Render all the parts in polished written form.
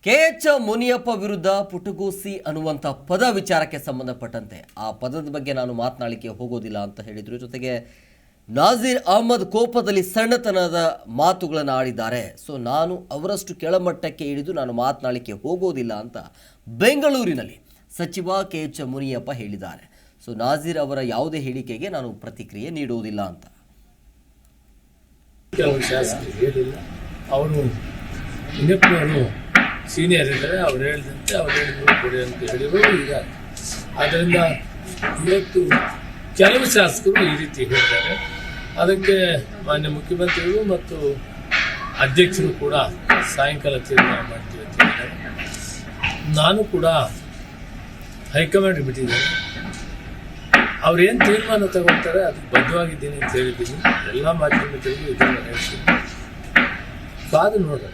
KH Muniyappa ವಿರುದ್ಧ ಪುಟಗೋಸಿ ಅನ್ನುವಂಥ ಪದ ವಿಚಾರಕ್ಕೆ ಸಂಬಂಧಪಟ್ಟಂತೆ ಆ ಪದದ ಬಗ್ಗೆ ನಾನು ಮಾತನಾಡಲಿಕ್ಕೆ ಹೋಗೋದಿಲ್ಲ ಅಂತ ಹೇಳಿದ್ರು. ಜೊತೆಗೆ ನಾಜೀರ್ ಅಹಮದ್ ಕೋಪದಲ್ಲಿ ಸಣ್ಣತನದ ಮಾತುಗಳನ್ನು ಆಡಿದ್ದಾರೆ. ಸೊ ನಾನು ಅವರಷ್ಟು ಕೆಳಮಟ್ಟಕ್ಕೆ ಇಳಿದು ನಾನು ಮಾತನಾಡಲಿಕ್ಕೆ ಹೋಗೋದಿಲ್ಲ ಅಂತ ಬೆಂಗಳೂರಿನಲ್ಲಿ ಸಚಿವ KH ಮುನಿಯಪ್ಪ ಹೇಳಿದ್ದಾರೆ. ಸೊ ನಾಜೀರ್ ಅವರ ಯಾವುದೇ ಹೇಳಿಕೆಗೆ ನಾನು ಪ್ರತಿಕ್ರಿಯೆ ನೀಡುವುದಿಲ್ಲ ಅಂತ. ಕೆಲವು ಶಾಸಕರು ಹೇಳಿಲ್ಲ, ಅವರು ಮುನಿಯಪ್ಪನವರು ಸೀನಿಯರ್ ಇದ್ದಾರೆ, ಅವ್ರು ಹೇಳಿದಂತೆ ಅವ್ರು ಹೇಳಿದ್ರು ಕೊಡಿ ಅಂತ ಹೇಳಿದ್ರು. ಈಗ ಆದ್ದರಿಂದ ಇವತ್ತು ಕೆಲವು ಶಾಸಕರು ಈ ರೀತಿ ಹೇಳಿದ್ದಾರೆ. ಅದಕ್ಕೆ ಮಾನ್ಯ ಮುಖ್ಯಮಂತ್ರಿಗಳು ಮತ್ತು ಅಧ್ಯಕ್ಷರು ಕೂಡ ಸಾಯಂಕಾಲ ತೀರ್ಮಾನ ಮಾಡ್ತೀವಿ ಅಂತ ಹೇಳಿದ್ದಾರೆ. ನಾನು ಕೂಡ ಹೈಕಮಾಂಡ್ ಬಿಟ್ಟಿದ್ದೇನೆ, ಅವ್ರು ಏನು ತೀರ್ಮಾನ ತಗೊಳ್ತಾರೆ ಅದಕ್ಕೆ ಬದ್ಧವಾಗಿದ್ದೀನಿ ಅಂತ ಹೇಳಿದ್ದೀನಿ. ಎಲ್ಲ ಮಾಧ್ಯಮದಲ್ಲಿಗೂ ಇದನ್ನು ಹೇಳ್ತೀನಿ, ಕಾದು ನೋಡೋಣ.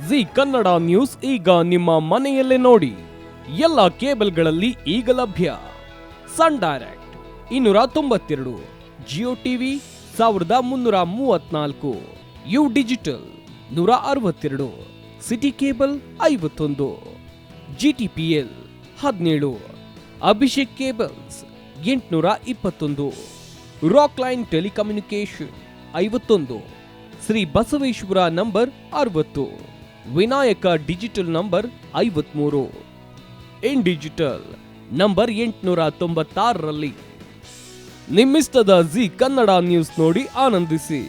ಜಿ ಕನ್ನಡ ನ್ಯೂಸ್ ಈಗ ನಿಮ್ಮ ಮನೆಯಲ್ಲೇ ನೋಡಿ. ಎಲ್ಲ ಕೇಬಲ್ಗಳಲ್ಲಿ ಈಗ ಲಭ್ಯ. Sun Direct 292, Jio TV 1334, U digital 162, city cable 51, GTPL 17, Abhishek cables 821, rock line telecommunication 51, Shri Basaveshwara number 60, Vinayaka digital number 53, in digital number 896ರಲ್ಲಿ. ನಿಮ್ಮಿಸ್ತದ ಜಿ ಕನ್ನಡ ನ್ಯೂಸ್ ನೋಡಿ ಆನಂದಿಸಿ.